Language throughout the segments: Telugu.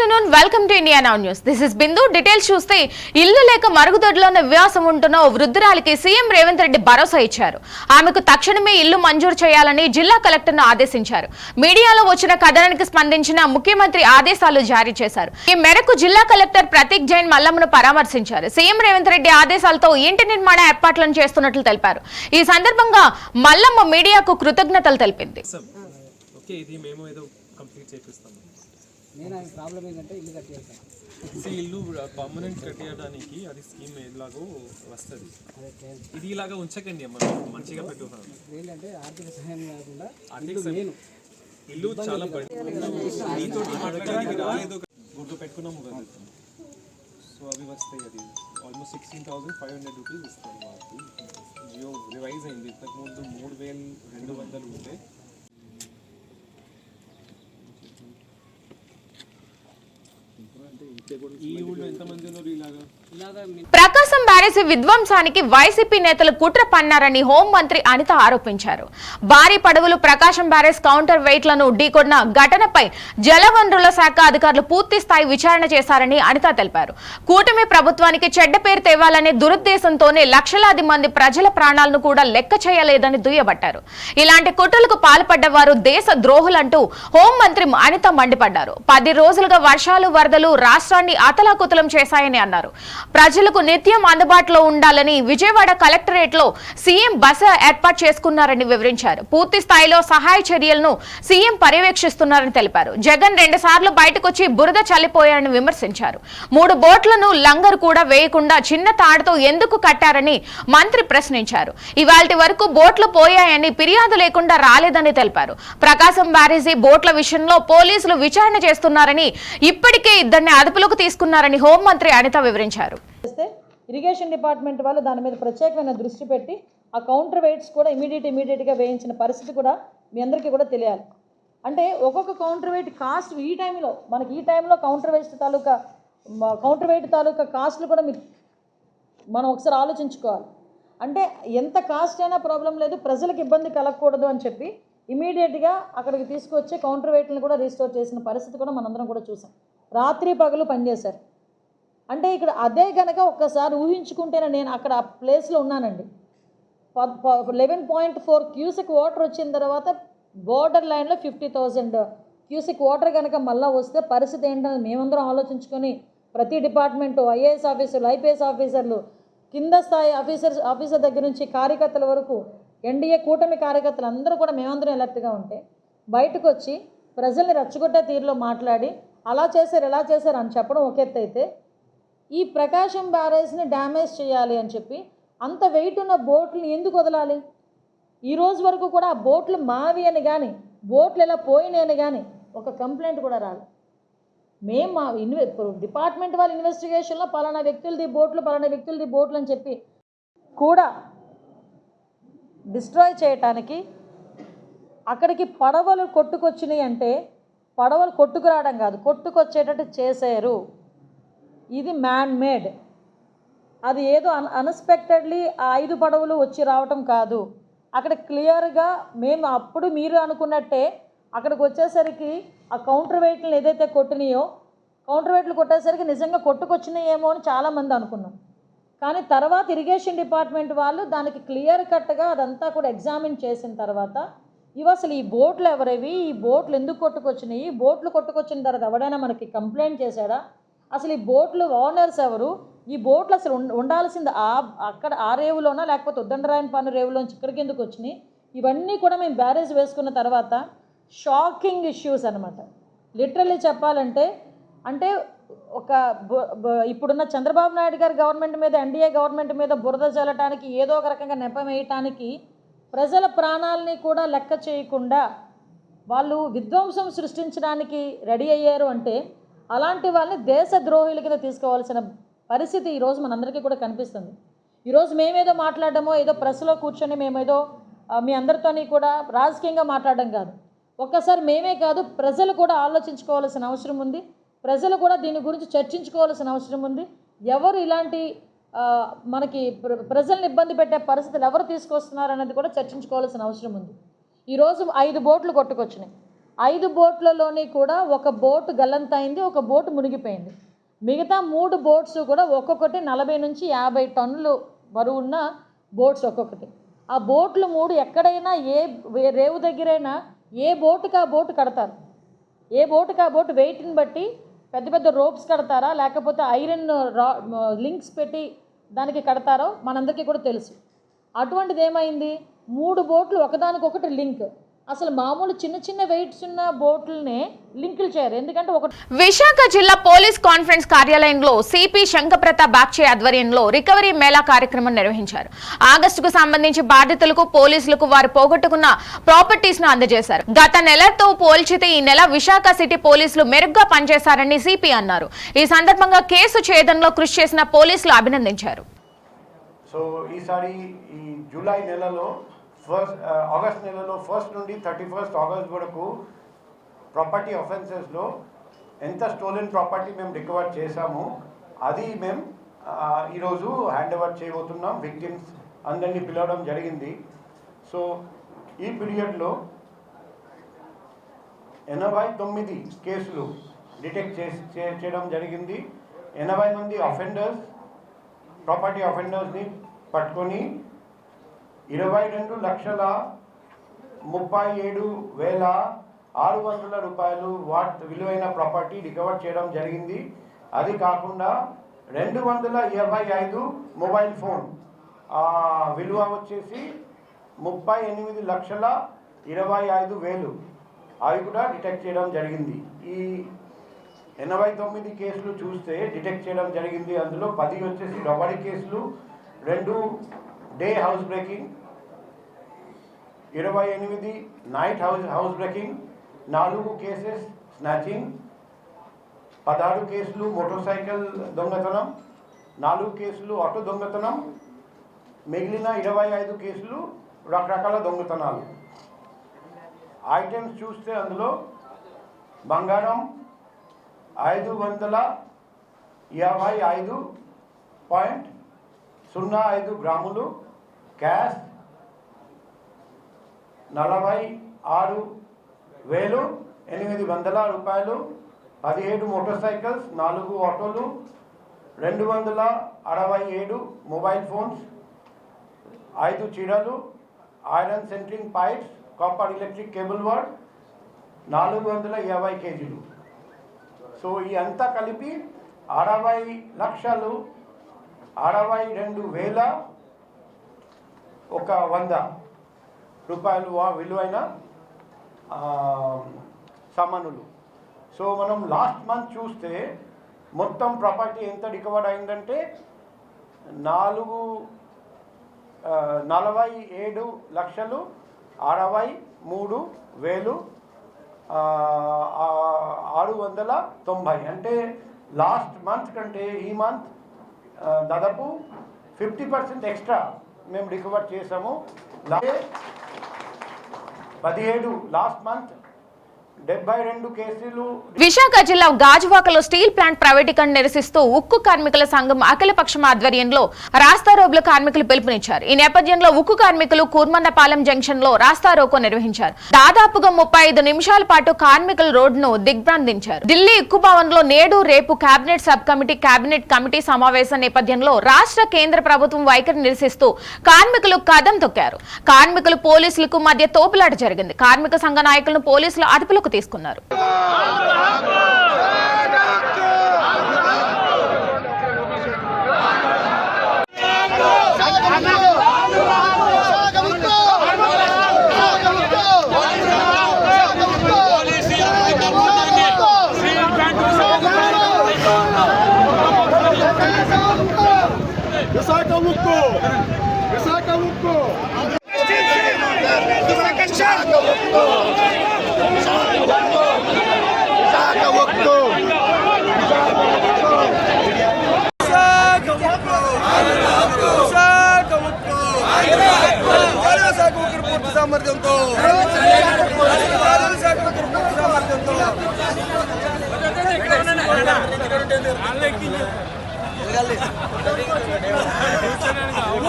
afternoon, welcome to India Now News. This is Bindu. Details చూస్తే ఇల్లు లేక మరుగుదొడ్లోనే నివాసం ఉంటున్న ఓ వృద్ధురాలికి సీఎం రేవంత్ రెడ్డి భరోసా ఇచ్చారు. ఆమెకు తక్షణమే ఇల్లు మంజూరు చేయాలని జిల్లా కలెక్టర్ను ఆదేశించారు. మీడియాలో వచ్చిన కథనానికి స్పందించిన ముఖ్యమంత్రి ఆదేశాలు జారీ చేశారు. ఈ మేరకు జిల్లా కలెక్టర్ ప్రతీక్ జైన్ మల్లమ్మను పరామర్శించారు. సీఎం రేవంత్ రెడ్డి ఆదేశాలతో ఇంటి నిర్మాణ ఏర్పాట్లను చేస్తున్నట్లు తెలిపారు. ఈ సందర్భంగా మల్లమ్మ మీడియాకు కృతజ్ఞతలు తెలిపింది. నేను ఆ ప్రాబ్లం ఏంటంటే ఇల్లు కట్టేస్తాను. ఇల్లు పర్మనెంట్ కట్టేయడానికి అది స్కీమ్ ఎలాగో వస్తుంది. ఇది ఇలాగా ఉంచకండి, మనం మంచిగా పెట్టుకున్నాం. ఏంటంటే ఆర్థిక సహాయం కాకుండా నేను ఇల్లు చాలా మీతో మాట్లాడడానికి రాలేదు, గుర్తు పెట్టుకున్నాము కదా. సో అవి వస్తాయి. అది ఆల్మోస్ట్ 16,500 రూపీస్ ఇస్తాను వాళ్ళకి. జియో రివైజ్ అయింది. ఇంతకుముందు 3,200 ఉంటే ప్రకాశం బ్యారేజీ విధ్వంసానికి వైసీపీ నేతలు కుట్ర పన్నారని హోంమంత్రి అనిత ఆరోపించారు. భారీ పడవలు ప్రకాశం బ్యారేజ్ కౌంటర్ వెయిట్లను ఢీకొన్న ఘటనపై జలవనరుల శాఖ అధికారులు పూర్తి స్థాయి విచారణ చేశారని అనిత తెలిపారు. కూటమి ప్రభుత్వానికి చెడ్డ పేరు తేవాలనే దురుద్దేశంతోనే లక్షలాది మంది ప్రజల ప్రాణాలను కూడా లెక్క చేయలేదని దుయ్యబట్టారు. ఇలాంటి కుట్రలకు పాల్పడ్డ వారు దేశ ద్రోహులంటూ హోంమంత్రి అనిత మండిపడ్డారు. 10 రోజులుగా వర్షాలు వరదలు రాష్ట్రాన్ని అతలాకుతలం చేశాయని అన్నారు. ప్రజలకు నిత్యం అందుబాటులో ఉండాలని విజయవాడ కలెక్టరేట్ లో సీఎం బస ఏర్పాటు చేసుకున్నారని వివరించారు. పూర్తి స్థాయిలో సహాయ చర్యలను సీఎం పర్యవేక్షిస్తున్నారని తెలిపారు. జగన్ 2 సార్లు బయటకొచ్చి బురద చల్లిపోయారని విమర్శించారు. 3 బోట్లను లంగరు కూడా వేయకుండా చిన్న తాడుతో ఎందుకు కట్టారని మంత్రి ప్రశ్నించారు. ఇవాల్టి వరకు బోట్లు పోయాయని ఫిర్యాదు లేకుండా రాలేదని తెలిపారు. ప్రకాశం బ్యారేజీ బోట్ల విషయంలో పోలీసులు విచారణ చేస్తున్నారని, ఇప్పటికే 2 అదుపులోకి తీసుకున్నారని హోంమంత్రి అనిత వివరించారు. ఇరిగేషన్ డిపార్ట్మెంట్ వాళ్ళు దాని మీద ప్రత్యేకమైన దృష్టి పెట్టి ఆ కౌంటర్ వెయిట్స్ కూడా ఇమీడియట్గా వేయించిన పరిస్థితి కూడా మీ అందరికీ కూడా తెలియాలి. అంటే ఒక్కొక్క కౌంటర్ వెయిట్ కాస్ట్ ఈ టైంలో కౌంటర్ వెయిట్ తాలూకా కాస్ట్లు కూడా మనం ఒకసారి ఆలోచించుకోవాలి. అంటే ఎంత కాస్ట్ అయినా ప్రాబ్లం లేదు, ప్రజలకు ఇబ్బంది కలగకూడదు అని చెప్పి ఇమీడియట్గా అక్కడికి తీసుకొచ్చి కౌంటర్ వెయిట్లను కూడా రీస్టోర్ చేసిన పరిస్థితి కూడా మనందరం కూడా చూసాం. రాత్రి పగలు పనిచేశారు. అంటే ఇక్కడ అదే కనుక ఒక్కసారి ఊహించుకుంటేనే, నేను అక్కడ ఆ ప్లేస్లో ఉన్నానండి. 11.4 క్యూసెక్ వాటర్ వచ్చిన తర్వాత బోర్డర్ లైన్లో 50,000 క్యూసెక్ వాటర్ కనుక మళ్ళీ వస్తే పరిస్థితి ఏంటని మేమందరం ఆలోచించుకొని ప్రతి డిపార్ట్మెంటు, ఐఏఎస్ ఆఫీసర్లు, ఐపీఎస్ ఆఫీసర్లు, కింద స్థాయి ఆఫీసర్ దగ్గర నుంచి కార్యకర్తల వరకు, ఎన్డీఏ కూటమి కార్యకర్తలు అందరూ కూడా మేమందరం ఎలర్ట్గా ఉంటే బయటకు వచ్చి ప్రజల్ని రెచ్చగొట్టే తీరులో మాట్లాడి అలా చేశారు ఇలా చేశారు అని చెప్పడం ఒక ఎత్తు అయితే, ఈ ప్రకాశం బ్యారేజ్ని డ్యామేజ్ చేయాలి అని చెప్పి అంత వెయిట్ ఉన్న బోట్లను ఎందుకు వదలాలి? ఈ రోజు వరకు కూడా ఆ బోట్లు మావి అని కానీ, బోట్లు ఎలా పోయినాయి అని కానీ ఒక కంప్లైంట్ కూడా రాలి. మేము మా డిపార్ట్మెంట్ వాళ్ళ ఇన్వెస్టిగేషన్లో పలానా వ్యక్తులది బోట్లు అని చెప్పి కూడా డిస్ట్రాయ్ చేయటానికి అక్కడికి పడవలు కొట్టుకొచ్చినాయి అంటే, పడవలు కొట్టుకురావడం కాదు, కొట్టుకొచ్చేటట్టు చేశారు. ఇది మ్యాన్ మేడ్. అది ఏదో అన్ఎక్స్పెక్టెడ్లీ 5 పడవలు వచ్చి రావటం కాదు. అక్కడ క్లియర్గా మేము అప్పుడు మీరు అనుకున్నట్టే అక్కడికి వచ్చేసరికి ఆ కౌంటర్ వెయిట్లను ఏదైతే కొట్టినాయో, కౌంటర్ వెయిట్లు కొట్టేసరికి నిజంగా కొట్టుకొచ్చినాయేమో అని చాలామంది అనుకున్నాం. కానీ తర్వాత ఇరిగేషన్ డిపార్ట్మెంట్ వాళ్ళు దానికి క్లియర్ కట్గా అదంతా కూడా ఎగ్జామిన్ చేసిన తర్వాత, ఇవి అసలు ఈ బోట్లు ఎవరివి, ఈ బోట్లు ఎందుకు కొట్టుకొచ్చినాయి, బోట్లు కొట్టుకొచ్చిన తర్వాత ఎవడైనా మనకి కంప్లైంట్ చేశాడా, అసలు ఈ బోట్లు ఓనర్స్ ఎవరు, ఈ బోట్లు అసలు ఉండాల్సింది అక్కడ ఆ రేవులోనా లేకపోతే ఉద్దండరాయనపాలెం రేవులోంచి ఇక్కడికి ఎందుకు వచ్చినాయి, ఇవన్నీ కూడా మేము బ్యారేజ్ వేసుకున్న తర్వాత షాకింగ్ ఇష్యూస్ అనమాట. లిటరల్లీ చెప్పాలంటే, అంటే ఇప్పుడున్న చంద్రబాబు నాయుడు గారి గవర్నమెంట్ మీద, ఎన్డీఏ గవర్నమెంట్ మీద బురద జల్లటానికి, ఏదో ఒక రకంగా నెపం వేయటానికి, ప్రజల ప్రాణాలని కూడా లెక్క చేయకుండా వాళ్ళు విధ్వంసం సృష్టించడానికి రెడీ అయ్యారు. అంటే అలాంటి వాళ్ళని దేశ ద్రోహుల కింద తీసుకోవాల్సిన పరిస్థితి ఈరోజు మనందరికీ కూడా కనిపిస్తుంది. ఈరోజు మేమేదో మాట్లాడడమో, ఏదో ప్రెస్లో కూర్చొని మేమేదో మీ అందరితోని కూడా రాజకీయంగా మాట్లాడడం కాదు. ఒక్కసారి మేమే కాదు, ప్రజలు కూడా ఆలోచించుకోవాల్సిన అవసరం ఉంది. ప్రజలు కూడా దీని గురించి చర్చించుకోవాల్సిన అవసరం ఉంది. ఎవరు ఇలాంటి మనకి ప్రజల్ని ఇబ్బంది పెట్టే పరిస్థితులు ఎవరు తీసుకొస్తున్నారు అనేది కూడా చర్చించుకోవాల్సిన అవసరం ఉంది. ఈరోజు 5 బోట్లు కొట్టుకొచ్చినాయి. 5 బోట్లలోని కూడా ఒక బోటు గల్లంతైంది, ఒక బోటు మునిగిపోయింది. మిగతా 3 బోట్స్ కూడా ఒక్కొక్కటి 40 నుంచి 50 టన్నులు బరువున్న బోట్స్ ఒక్కొక్కటి. ఆ బోట్లు 3 ఎక్కడైనా ఏ రేవు దగ్గరైనా ఏ బోటుకి ఆ బోటు కడతారు. ఏ బోటుకి ఆ బోటు వెయిట్ని బట్టి పెద్ద పెద్ద రోప్స్ కడతారా లేకపోతే ఐరన్ లింక్స్ పెట్టి దానికి కడతారో మనందరికీ కూడా తెలుసు. అటువంటిది ఏమైంది, 3 బోట్లు ఒకదానికొకటి లింక్. అసలు మామూలు చిన్న చిన్న వెయిట్స్ ఉన్న బోట్లనే లింకులు చేయరు, ఎందుకంటే ఒకటి. విశాఖ జిల్లా పోలీస్ కాన్ఫరెన్స్ కార్యాలయంలో సిపి శంకప్రతాప్ బాక్షే ఆధ్వర్యంలో రికవరీ మేళా కార్యక్రమం నిర్వహించారు. ఆగస్టుకు సంబంధించి బాధితులకు పోలీసులకు వారు పోగొట్టుకున్న ప్రాపర్టీస్ ను అందజేశారు. గత నెలతో పోల్చితే ఈ నెల విశాఖ సిటీ పోలీసులు మెరుగ్గా పనిచేశారని సిపి అన్నారు. ఈ సందర్భంగా కేసు ఛేదనలో కృషి చేసిన పోలీసులు అభినందించారు. సో ఈసారి ఈ జూలై నెలలో ఆగస్ట్ నెలలో 1 నుండి 31 ఆగస్ట్ వరకు ప్రాపర్టీ ఆఫెన్సెస్లో ఎంత స్టోలెన్ ప్రాపర్టీ మేము రికవర్ చేశాము అది మేము ఈరోజు హ్యాండ్ ఓవర్ చేయబోతున్నాం. విక్టిమ్స్ అందరినీ పిలవడం జరిగింది. సో ఈ పీరియడ్లో 89 కేసులు డిటెక్ట్ చేయడం జరిగింది. 80 మంది ప్రాపర్టీ ఆఫెండర్స్ని పట్టుకొని 22,37,600 రూపాయలు విలువైన ప్రాపర్టీ రికవర్ చేయడం జరిగింది. అది కాకుండా 225 మొబైల్ ఫోన్ విలువ వచ్చేసి 38,25,000 అవి కూడా డిటెక్ట్ చేయడం జరిగింది. ఈ 89 కేసులు చూస్తే డిటెక్ట్ చేయడం జరిగింది. అందులో 10 వచ్చేసి రాబరీ కేసులు, 2 day house breaking, 28 night house breaking, 4 cases snatching, 16 కేసులు మోటార్ సైకిల్ దొంగతనం, 4 కేసులు ఆటో దొంగతనం, మిగిలిన 25 కేసులు రకరకాల దొంగతనాలు. ఐటమ్స్ చూస్తే అందులో బంగారం 555.05 గ్రాములు, క్యాష్ 46,800 రూపాయలు, 17 మోటార్ సైకిల్స్, 4 ఆటోలు, 267 మొబైల్ ఫోన్స్, 5 చీరలు, iron centring pipes, copper electric cable war, 450 కేజీలు. సో ఈ అంతా కలిపి 60,62,100 రూపాయలు విలువైన సామానులు. సో మనం లాస్ట్ మంత్ చూస్తే మొత్తం ప్రాపర్టీ ఎంత రికవర్ అయిందంటే 47,63,690. అంటే లాస్ట్ మంత్ కంటే ఈ మంత్ దాదాపు 50% ఎక్స్ట్రా మేము రికవర్ చేసాము. 17 లాస్ట్ మంత్ 72 కేసులు. విశాఖ జిల్లా గాజువాకలో స్టీల్ ప్లాంట్ ప్రైవేటీకరణ నిరసిస్తూ ఉక్కు కార్మికుల సంఘం అఖిలపక్షం ఆధ్వర్యంలో రాస్తారోకోల కార్మికులు పిలుపునిచ్చారు. ఈ నేపథ్యంలో ఉక్కు కార్మికులు కూర్మన్నపాలెం జంక్షన్ లో రాస్తారోకో నిర్వహించారు. దాదాపుగా 35 నిమిషాల పాటు కార్మికులు రోడ్డును దిగ్భ్రాంతించారు. ఢిల్లీ ఉక్కు భవన్ లో నేడు రేపు కేబినెట్ సబ్ కమిటీ సమావేశం నేపథ్యంలో రాష్ట్ర కేంద్ర ప్రభుత్వం వైఖరి నిరసిస్తూ కార్మికులు కదం తొక్కారు. కార్మికులు పోలీసులకు మధ్య తోపులాట జరిగింది. కార్మిక సంఘ నాయకులను పోలీసులు అదుపులోకి తీసుకున్నారు.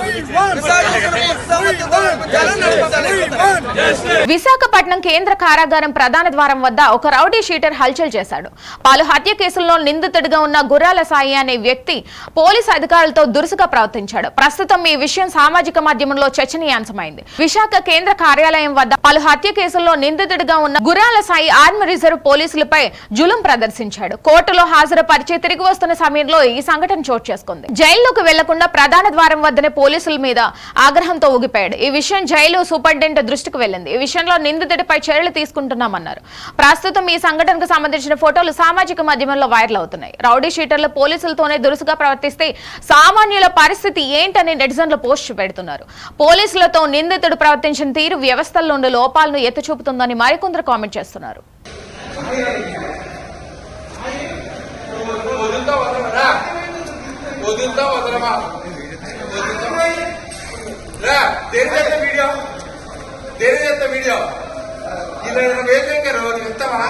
We want విశాఖపట్నం కేంద్ర కారాగారం ప్రధాన ద్వారం వద్ద ఒక రౌడీ షీటర్ హల్చల్ చేశాడు. పలు హత్య కేసుల్లో నిందితుడిగా ఉన్న గుర్రాల సాయి అనే వ్యక్తి పోలీసు అధికారులతో దురుసుగా ప్రవర్తించాడు. ప్రస్తుతం ఈ విషయం సామాజిక మాధ్యమంలో చర్చనీయాంశమైంది. విశాఖ కేంద్ర కార్యాలయం వద్ద పలు హత్య కేసుల్లో నిందితుడిగా ఉన్న గుర్రాల సాయి ఆర్మీ రిజర్వ్ పోలీసులపై జులుం ప్రదర్శించాడు. కోర్టులో హాజరుపరిచి తిరిగి వస్తున్న సమయంలో ఈ సంఘటన చోటు చేసుకుంది. జైల్లోకి వెళ్లకుండా ప్రధాన ద్వారం వద్దనే పోలీసుల మీద ఆగ్రహంతో ఊగిపోయాడు. ఈ విషయం జైలు సూపరింటెండెంట్ దృష్టికి వెళ్లింది. ఈ విషయంలో నిందితుడిపై చర్యలు తీసుకుంటున్నామన్నారు. ప్రస్తుతం ఈ సంఘటనకు సంబంధించిన ఫోటోలు సామాజిక మాధ్యమంలో వైరల్ అవుతున్నాయి. రౌడీ షీటర్లు పోలీసులతోనే దురుసుగా ప్రవర్తిస్తే సామాన్యుల పరిస్థితి ఏంటని నెటిజన్లు పోస్ట్ పెడుతున్నారు. పోలీసులతో నిందితుడు ప్రవర్తించిన తీరు వ్యవస్థల్లోని లోపాలను ఎత్తి చూపుతుందని మరికొందరు కామెంట్ చేస్తున్నారు. వీడియో ఇలా 20,000 దగ్గర ఇస్తావా?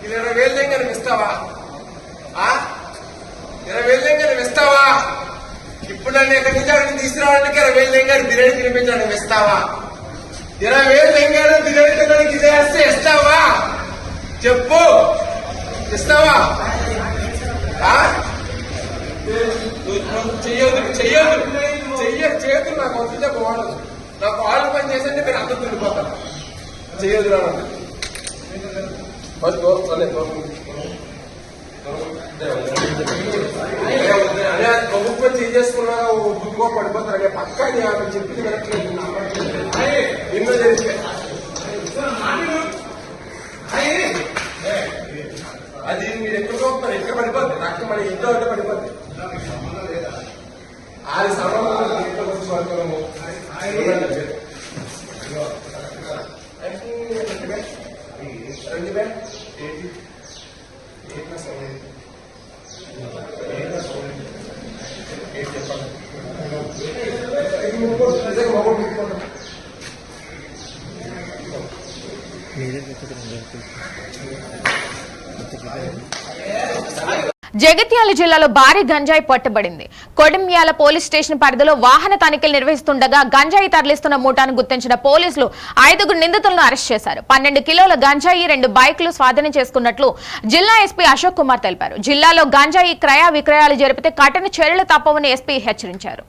ఇలా 20,000 దగ్గర ఇస్తావా? 20,000 దగ్గర ఇస్తావా? ఇప్పుడు నన్ను ఎక్కడి నుంచి అక్కడికి తీసుకురావడానికి 20,000 దగ్గర బిర్యానీ తినిపించడానికి ఇస్తావా? 20,000 దగ్గర బిర్యానీ తినడానికి ఇదేస్తే ఇస్తావా? చెప్పు, ఇస్తావా? చేయొద్దు నాకు వస్తుంటే బాగుండదు. నాకు వాళ్ళు పని చేసంటే మీరు అందరూ తిరిగిపోతారు. చేయొద్దు ప్రభుత్వం చేసుకున్నా గుర్తుకో పడిపోతారు. పక్కా చెప్పింది వెనక్లేదు ఎన్నో జరిగితే అది మీరు ఎక్కడ పోతున్నారు, ఎక్కడ పడిపోతుంది. నాకు మన ఇంట్లో అంటే పడిపోతుంది. 6 సంవత్సరాలు ఇంట్లో వచ్చి పడుతున్నాము. జగిత్యాల జిల్లాలో భారీ గంజాయి పట్టుబడింది. కొడిమ్యాల పోలీస్ స్టేషన్ పరిధిలో వాహన తనిఖీలు నిర్వహిస్తుండగా గంజాయి తరలిస్తున్న ముఠాను గుర్తించిన పోలీసులు 5 నిందితులను అరెస్ట్ చేశారు. 12 కిలోల గంజాయి 2 బైకులు స్వాధీనం చేసుకున్నట్లు జిల్లా ఎస్పీ అశోక్ కుమార్ తెలిపారు. జిల్లాలో గంజాయి క్రయ విక్రయాలు జరిపితే కఠిన చర్యలు తప్పవని ఎస్పీ హెచ్చరించారు.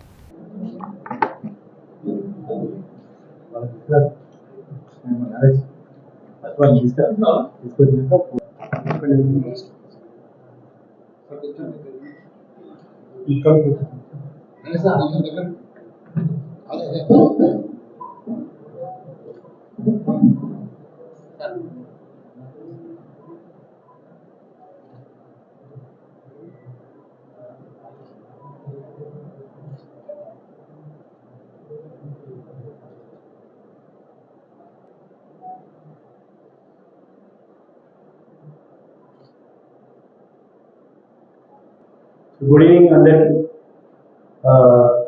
Good evening, అందరికి.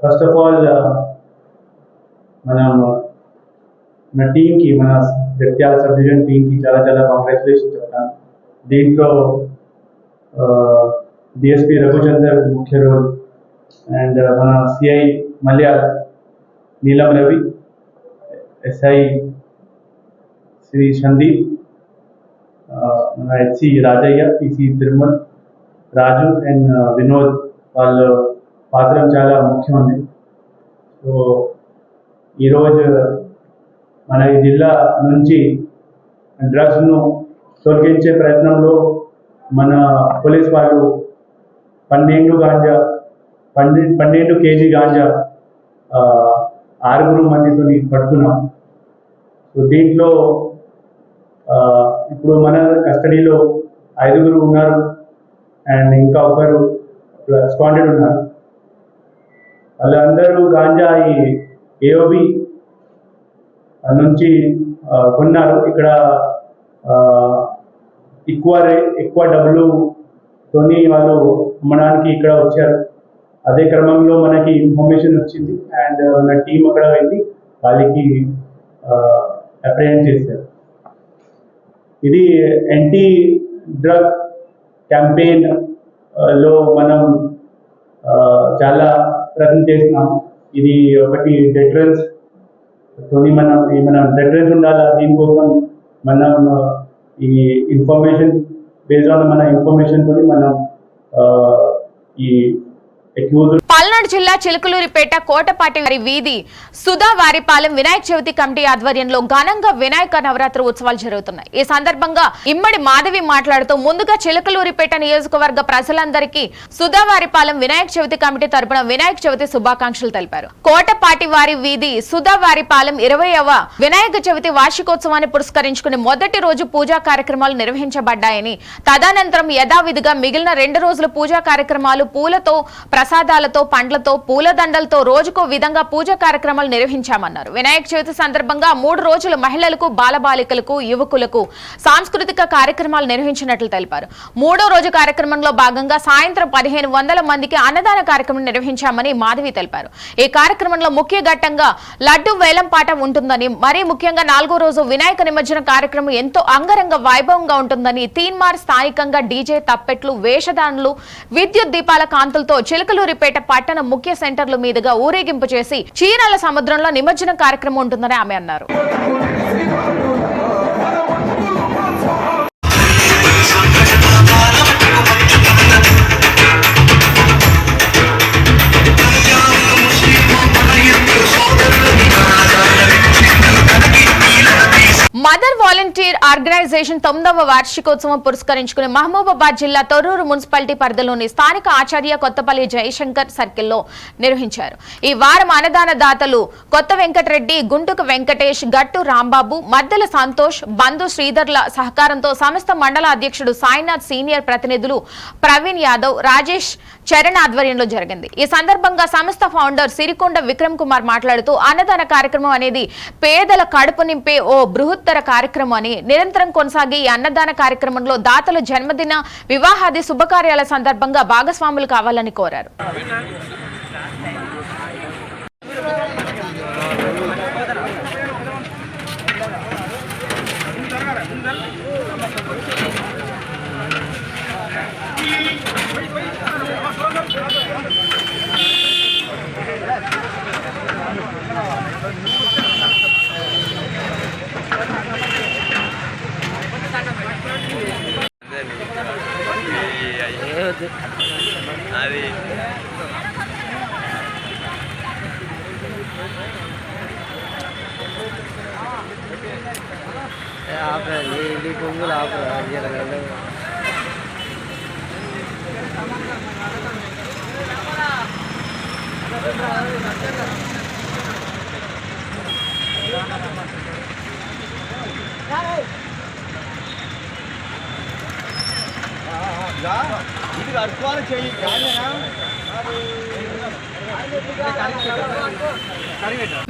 ఫస్ట్ ఆఫ్ ఆల్ మన టీంకి, మన జగిత్యాల సబ్ డివిజన్ టీంకి చాలా చాలా కాంగ్రాచులేషన్ చెప్తాను. దీంట్లో డిఎస్పీ రఘుచందర్ ముఖ్య రోల్, అండ్ మన సిఐ మల్యాల్ నీలం రవి, ఎస్ఐ శ్రీ సందీప్, మన HC Rajaiah, PC Tirumal, Raju and Vinod వాళ్ళ పాత్ర చాలా ముఖ్యమైనది. సో ఈరోజు మన ఈ జిల్లా నుంచి డ్రగ్స్ను తొలగించే ప్రయత్నంలో మన పోలీస్ వాళ్ళు 12 కేజీ గాంజా 6 మందితో పట్టుకున్నాం. సో దీంట్లో ఇప్పుడు మన కస్టడీలో 5 ఉన్నారు అండ్ ఇంకా ఒకరు స్పాండెడ్ ఉన్నారు. వాళ్ళందరూ గాంజా ఈ ఏఓబి నుంచి కొన్నారు. ఇక్కడ ఎక్కువ డబ్బులుతోని వాళ్ళు అమ్మడానికి ఇక్కడ వచ్చారు. అదే క్రమంలో మనకి ఇన్ఫర్మేషన్ వచ్చింది అండ్ మన టీం అక్కడ వెళ్ళి వాళ్ళకి అప్రహెండ్ చేశారు. ఇది యాంటీ డ్రగ్ క్యాంపెయిన్ లో మనం చాలా ప్రయత్నం చేస్తున్నాం. ఇది ఒకటి డెటరెన్స్ మనం ఏమైనా రెఫరెన్స్ ఉండాలా, దీనికోసం మనం ఈ ఇన్ఫర్మేషన్ బేస్డ్ ఆన్ మన ఇన్ఫర్మేషన్ తోని మనం ఈ అక్యూజ్. పల్నాడు జిల్లా చిలుకలూరిపేట కోటపాటి వారి వీధి సుధావారిపాలెం వినాయక చవితి కమిటీ ఆధ్వర్యంలో ఘనంగా వినాయక నవరాత్రి ఉత్సవాలు జరుగుతున్నాయి. ఈ సందర్భంగా ఇమ్మడి మాధవి మాట్లాడుతూ ముందుగా చిలుకలూరిపేట నియోజకవర్గ ప్రజలందరికీ సుధావారిపాలెం వినాయక చవితి కమిటీ తరపున వినాయక చవితి శుభాకాంక్షలు తెలిపారు. కోటపాటి వారి వీధి సుధావారిపాలెం 20వ వినాయక చవితి వార్షికోత్సవాన్ని పురస్కరించుకుని మొదటి రోజు పూజా కార్యక్రమాలు నిర్వహించబడ్డాయని, తదనంతరం యథావిధిగా మిగిలిన 2 రోజుల పూజా కార్యక్రమాలు పూలతో, ప్రసాదాలతో, పండ్లతో, పూలదండలతో రోజుకో విధంగా పూజా కార్యక్రమాలు నిర్వహించామన్నారు. వినాయక చవితి సందర్భంగా 3 రోజులు మహిళలకు, బాలబాలికలకు, యువకులకు సాంస్కృతిక కార్యక్రమాలు నిర్వహించినట్లు తెలిపారు. 3వ రోజు కార్యక్రమంలో భాగంగా సాయంత్రం 1500 మందికి అన్నదాన కార్యక్రమం నిర్వహించామని మాధవి తెలిపారు. ఈ కార్యక్రమంలో ముఖ్య ఘట్టంగా లడ్డు వేలం పాట ఉంటుందని, మరీ ముఖ్యంగా 4వ రోజు వినాయక నిమజ్జన కార్యక్రమం ఎంతో అంగరంగ వైభవంగా ఉంటుందని, తీన్మార్ స్థానికంగా డీజే, తప్పెట్లు, వేషధానులు, విద్యుత్ దీపాల కాంతులతో చిలుకలూరిపేట పట్టణ ముఖ్య సెంటర్ల మీదుగా ఊరేగింపు చేసి చీరాల సముద్రంలో నిమజ్జన కార్యక్రమం ఉంటుందని ఆమె అన్నారు. మదర్ వాలంటీర్ ఆర్గనైజేషన్ 9వ వార్షికోత్సవం పురస్కరించుకుని మహబూబాబాద్ జిల్లా తొర్రూరు మున్సిపాలిటీ పరిధిలోని స్థానిక ఆచార్య కొత్తపల్లి జయశంకర్ సర్కిల్లో నిర్వహించారు. ఈ వారం అన్నదాన దాతలు కొత్త వెంకటరెడ్డి, గుంటుక వెంకటేష్, గట్టు రాంబాబు, మద్దెల సంతోష్, బంధు శ్రీధర్ల సహకారంతో సంస్థ మండల అధ్యక్షుడు సాయినాథ్, సీనియర్ ప్రతినిధులు ప్రవీణ్ యాదవ్, రాజేష్ చరణ్ ఆధ్వర్యంలో జరిగింది. ఈ సందర్భంగా సంస్థ ఫౌండర్ సిరికొండ విక్రమ్ కుమార్ మాట్లాడుతూ అన్నదాన కార్యక్రమం అనేది పేదల కడుపు నింపే ఓ బృహత్తర కార్యక్రమం అని, నిరంతరం కొనసాగే ఈ అన్నదాన కార్యక్రమంలో దాతలు జన్మదిన, వివాహాది శుభకార్యాల సందర్భంగా భాగస్వాములు కావాలని కోరారు. అది పొంగులు ఆపరా. ఇది అర్థాలు చేయి.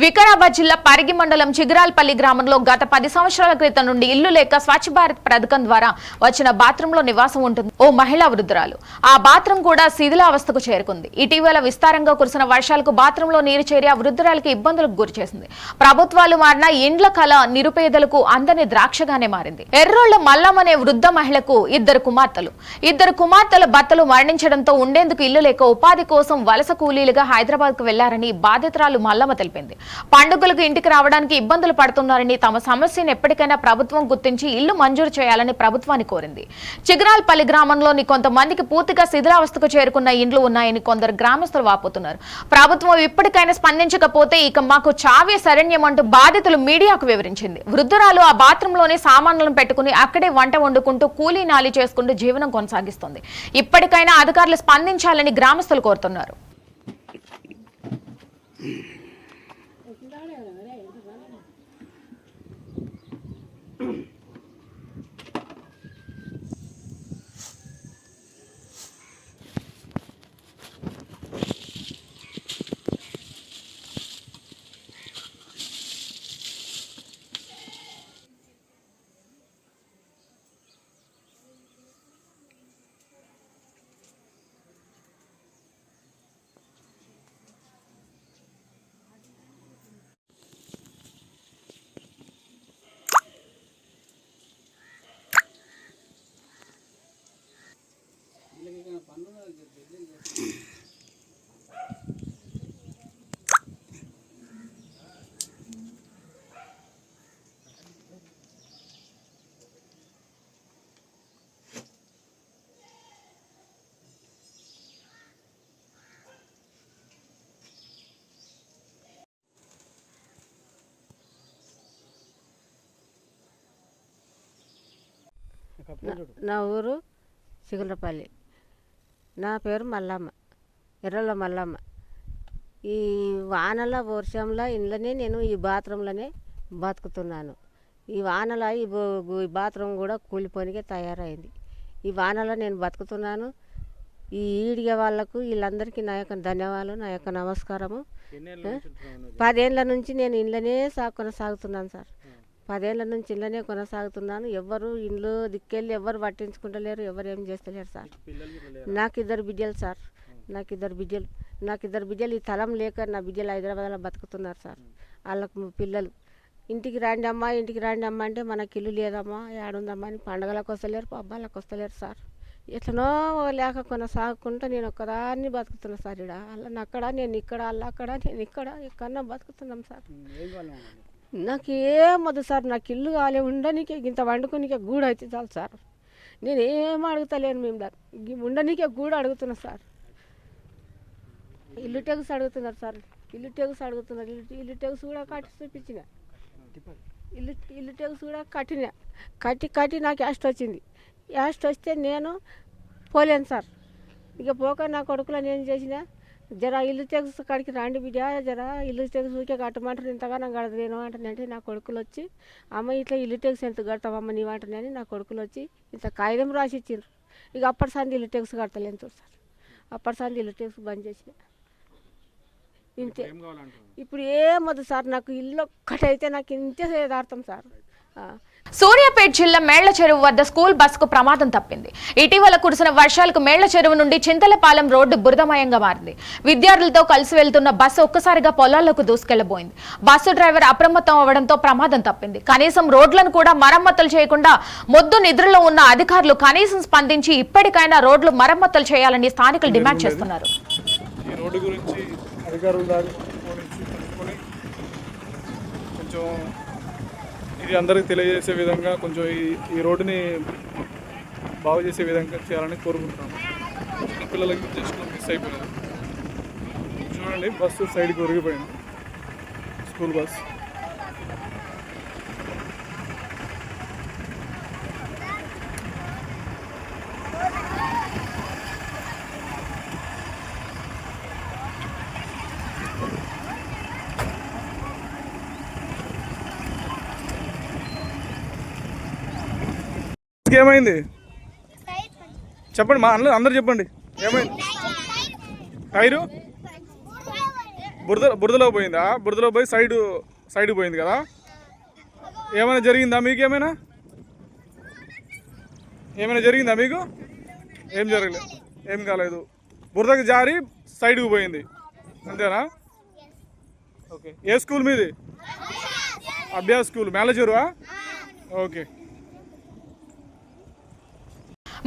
వికారాబాద్ జిల్లా పరిగి మండలం చిగురాల్పల్లి గ్రామంలో గత 10 సంవత్సరాల క్రితం నుండి ఇల్లు లేక స్వచ్ఛ భారత్ పథకం ద్వారా వచ్చిన బాత్రూంలో నివాసం ఉంటుంది ఓ మహిళా వృద్ధురాలు. ఆ బాత్రూం కూడా శిథిలావస్థకు చేరుకుంది. ఇటీవల విస్తారంగా కురిసిన వర్షాలకు బాత్రూంలో నీరు చేరి ఆ వృద్ధురాలికి ఇబ్బందులకు గురిచేసింది. ప్రభుత్వాలు మారిన ఇండ్ల కళ నిరుపేదలకు అందని ద్రాక్షగానే మారింది. ఎర్రోళ్ల మల్లం అనే వృద్ధ మహిళకు ఇద్దరు కుమార్తెల భర్తలు మరణించడంతో ఉండేందుకు ఇల్లు లేక ఉపాధి కోసం వలస కూలీలుగా హైదరాబాద్ కు వెళ్లారని బాధితురాలు మల్లమ్మ తెలిపింది. పండుగలకు ఇంటికి రావడానికి ఇబ్బందులు పడుతున్నారని, తమ సమస్యను ఎప్పటికైనా ప్రభుత్వం గుర్తించి ఇల్లు మంజూరు చేయాలని ప్రభుత్వాన్ని కోరింది. చిగురాల్పల్లి గ్రామంలోని కొంతమందికి పూర్తిగా శిథిలావస్థకు చేరుకున్న ఇండ్లు ఉన్నాయని కొందరు గ్రామస్తులు వాపోతున్నారు. ప్రభుత్వం ఇప్పటికైనా స్పందించకపోతే ఇక మాకు చావే శరణ్యమంటూ బాధితులు మీడియాకు వివరించింది. వృద్ధురాలు ఆ బాత్రూంలోనే సామాన్లను పెట్టుకుని అక్కడే వంట వండుకుంటూ కూలీ నాలి చేసుకుంటూ జీవనం కొనసాగిస్తుంది. ఇప్పటికైనా అధికారులు స్పందించాలని గ్రామస్తులు కోరుతున్నారు. నా ఊరు చిగులపల్లి. నా పేరు మల్లమ్మ, ఎర్రల మల్లమ్మ. ఈ వానల వర్షంలో ఇంట్లోనే నేను ఈ బాత్రూంలోనే బతుకుతున్నాను. ఈ వానల ఈ బాత్రూమ్ కూడా కూలిపోనికే తయారైంది. ఈ వానలో నేను బతుకుతున్నాను. ఈ ఈడిగే వాళ్ళకు వీళ్ళందరికీ నా యొక్క ధన్యవాదాలు, నా యొక్క నమస్కారము. 10 ఏళ్ళ నుంచి నేను ఇంట్లోనే కొనసాగుతున్నాను సార్. 10 ఏళ్ళ నుంచి ఇంట్లోనే కొనసాగుతున్నాను. ఎవరు ఇంట్లో దిక్కెళ్ళి ఎవరు పట్టించుకుంటలేరు, ఎవరు ఏం చేస్తలేరు సార్. నాకు 2 బిడ్డలు సార్. నాకు ఇద్దరు బిడ్డలు ఈ తలం లేక నా బిడ్డలు హైదరాబాద్లో బతుకుతున్నారు సార్. వాళ్ళకు పిల్లలు ఇంటికి రాండి అమ్మా అంటే మనకి ఇల్లు లేదమ్మా, ఏడుందమ్మా అని పండగలకు వస్తలేరు, పబ్బాలకు వస్తలేరు సార్. ఎట్లనో లేక కొనసాగుకుంటూ నేను ఒక్కదాన్ని బతుకుతున్నా సార్. వాళ్ళని అక్కడ, నేను ఇక్కడ, వాళ్ళు అక్కడ, నేను ఇక్కడ, ఎక్కడన్నా బతుకుతున్నాం సార్. నాకు ఏమొద్దు సార్, నాకు ఇల్లు కాలే, ఉండనీకే ఇంత వండుకోనికే గూడు అయితే చాలు సార్. నేను ఏం అడుగుతలేను, మేము ఉండనీకే గూడు అడుగుతున్నా సార్. ఇల్లు టెగుసు అడుగుతున్నారు సార్, ఇల్లు టెగుసు అడుగుతున్నారు. ఇల్లు టెగుసు కూడా కట్టి చూపించిన, ఇల్లు టెగుసు కూడా కట్టి నాకు యాస్ట్ వచ్చింది. యాస్ట్ వస్తే నేను పోలేను సార్. ఇక పోక నా కొడుకులను ఏం చేసిన, జర ఇల్లు తెగుసు కాడికి రాండి బిడ్డ, జర ఇల్లు తెగుసుకే కట్టమంటారు, ఇంతగానో కడతలేను అంటానంటే నా కొడుకులు వచ్చి, అమ్మ ఇట్లా ఇల్లు తెగుసు ఎంత కడతావమ్మ నీవంటనని నా కొడుకులు వచ్చి ఇంత కాగితం రాసి ఇచ్చిండ్రు. ఇక అప్పటి సంది ఇల్లు తెగుసు కడతలేను సార్. అప్పటి సంది ఇల్లు తెగుసు బంద్ చేసిన. ఇంతే. ఇప్పుడు ఏమొద్దు సార్, నాకు ఇల్లు ఒక్కటైతే నాకు ఇంతే యదార్థం సార్. సూర్యాపేట జిల్లా మేళ్ల చెరువు వద్ద స్కూల్ బస్సుకు ప్రమాదం తప్పింది. ఇటీవల కురిసిన వర్షాలకు మేళ్ల చెరువు నుండి చింతలపాలెం రోడ్డు బురదమయంగా మారింది. విద్యార్థులతో కలిసి వెళ్తున్న బస్సు ఒక్కసారిగా పొలాల్లోకి దూసుకెళ్లబోయింది. బస్సు డ్రైవర్ అప్రమత్తం అవ్వడంతో ప్రమాదం తప్పింది. కనీసం రోడ్లను కూడా మరమ్మతులు చేయకుండా మొద్దు నిద్రలో ఉన్న అధికారులు కనీసం స్పందించి ఇప్పటికైనా రోడ్లు మరమ్మతులు చేయాలని స్థానికులు డిమాండ్ చేస్తున్నారు. ఇది అందరికి తెలియజేసే విధంగా కొంచెం ఈ రోడ్డుని బాగు చేసే విధంగా చేయాలని కోరుకుంటున్నాను. పిల్లలకి జస్ట్ మిస్ అయిపోయినారు. చూడండి, బస్సు సైడ్కి ఒరిగిపోయింది, స్కూల్ బస్. ఏమైంది చెప్పండి, మా అందరు చెప్పండి, ఏమైంది? టైరు బురదలో పోయిందా? బురదలో పోయి సైడ్ పోయింది కదా. ఏమైనా జరిగిందా మీకు? ఏమైనా జరిగిందా మీకు? ఏం జరగలేదు, ఏం కాలేదు. బురదకి జారి సైడ్కి పోయింది, అంతేనా? ఓకే. ఏ స్కూల్ మీది? అభ్యాస్ స్కూల్, మేళచెరువా? ఓకే.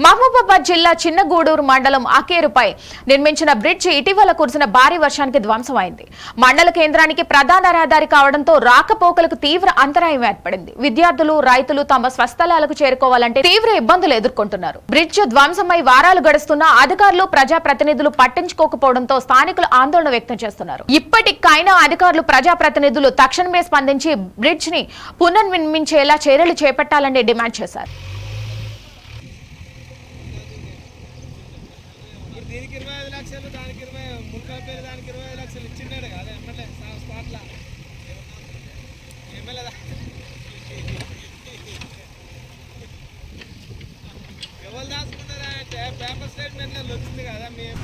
మహబూబాబాద్ జిల్లా చిన్నగూడూరు మండలం అకేరుపై నిర్మించిన బ్రిడ్జ్ ఇటీవల కురిసిన భారీ వర్షానికి ధ్వంసమైంది. మండల కేంద్రానికి ప్రధాన రహదారి కావడంతో రాకపోకలకు తీవ్ర అంతరాయం ఏర్పడింది. విద్యార్థులు, రైతులు తమ స్వస్థలాలకు చేరుకోవాలంటే తీవ్ర ఇబ్బందులు ఎదుర్కొంటున్నారు. బ్రిడ్జ్ ధ్వంసమై వారాలు గడుస్తున్నా అధికారులు, ప్రజాప్రతినిధులు పట్టించుకోకపోవడంతో స్థానికులు ఆందోళన వ్యక్తం చేస్తున్నారు. ఇప్పటికైనా అధికారులు, ప్రజాప్రతినిధులు తక్షణమే స్పందించి బ్రిడ్జ్ ని పునర్నిర్మించేలా చర్యలు చేపట్టాలని డిమాండ్ చేశారు. దీనికి 25 లక్షలు, దానికి 30 దానికి 25 లక్షలు ఇచ్చిండాడు కదా ఎమ్మెల్యే స్పాట్లో. ఎమ్మెల్యే ఎవరు దాచుకున్నారా అంటే పేపర్ స్టేట్మెంట్లలో వచ్చింది కదా. మేము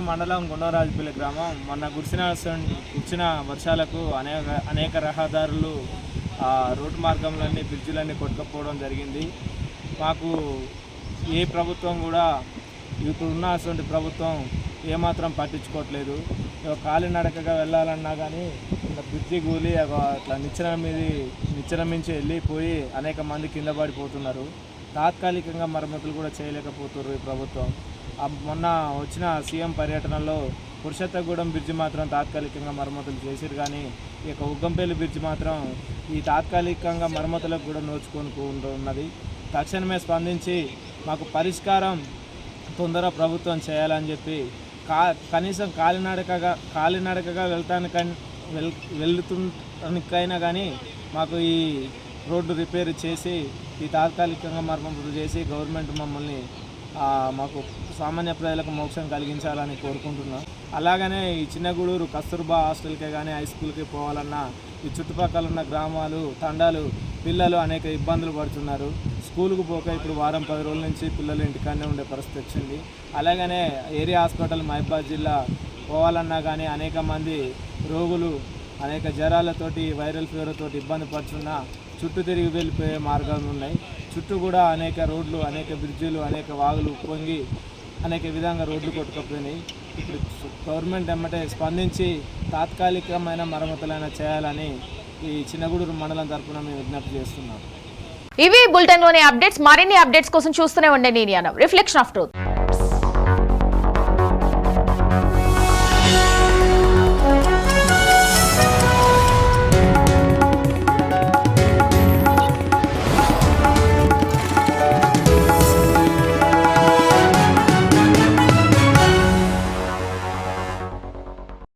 మండలం గుండరాజుపల్లి గ్రామం మొన్న కురిసిన వర్షాలకు అనేక రహదారులు రోడ్డు మార్గంలన్నీ బ్రిడ్జిలన్నీ కొట్టుకపోవడం జరిగింది. మాకు ఏ ప్రభుత్వం కూడా ఇప్పుడున్న అటువంటి ప్రభుత్వం ఏమాత్రం పట్టించుకోవట్లేదు. కాలినడకగా వెళ్ళాలన్నా కానీ బ్రిడ్జి కూలి అట్లా నిచ్చెన మించి వెళ్ళిపోయి అనేక మంది కింద పడిపోతున్నారు. తాత్కాలికంగా మరమ్మతులు కూడా చేయలేకపోతున్నారు ఈ ప్రభుత్వం. మొన్న వచ్చిన సీఎం పర్యటనలో పురుషోత్తగూడెం బ్రిడ్జి మాత్రం తాత్కాలికంగా మరమ్మతులు చేసిరు, కానీ ఈ యొక్క ఉగ్గంపల్లి బ్రిడ్జి మాత్రం ఈ తాత్కాలికంగా మరమ్మతులకు కూడా నోచుకొని ఉన్నది. తక్షణమే స్పందించి మాకు పరిష్కారం తొందర ప్రభుత్వం చేయాలని చెప్పి కనీసం కాలినడకగా వెళ్తానికైనా కానీ మాకు ఈ రోడ్డు రిపేర్ చేసి ఈ తాత్కాలికంగా మరమ్మతులు చేసి గవర్నమెంట్ మమ్మల్ని మాకు సామాన్య ప్రజలకు మోక్షం కలిగించాలని కోరుకుంటున్నాం. అలాగనే ఈ చిన్నగూడూరు కస్తూర్బా హాస్టల్కే కానీ హై స్కూల్కి పోవాలన్నా ఈ చుట్టుపక్కల ఉన్న గ్రామాలు తండాలు పిల్లలు అనేక ఇబ్బందులు పడుతున్నారు. స్కూల్కు పోక ఇప్పుడు వారం 10 రోజుల నుంచి పిల్లలు ఇంటికాడనే ఉండే పరిస్థితి వచ్చింది. అలాగనే ఏరియా హాస్పిటల్ మహబూబాబాద్ జిల్లా పోవాలన్నా కానీ అనేక మంది రోగులు అనేక జ్వరాలతోటి వైరల్ ఫీవర్ తోటి ఇబ్బంది పడుతున్నా చుట్టూ తిరిగి వెళ్ళిపోయే మార్గాలు ఉన్నాయి. చుట్టూ కూడా అనేక రోడ్లు, అనేక బ్రిడ్జిలు, అనేక వాగులు పొంగి అనేక విధంగా రోడ్లు కొట్టుకుపోయినాయి. ఇప్పుడు గవర్నమెంట్ ఎమ్మటే స్పందించి తాత్కాలికమైన మరమ్మతులైనా చేయాలని ఈ చిన్నగూడూరు మండలం తరఫున మేము విజ్ఞప్తి చేస్తున్నాం. ఇవి బులెటిన్లోని అప్డేట్స్. మరిన్ని అప్డేట్స్ కోసం చూస్తూనే ఉండండి రిఫ్లెక్షన్ ఆఫ్ ట్రూత్.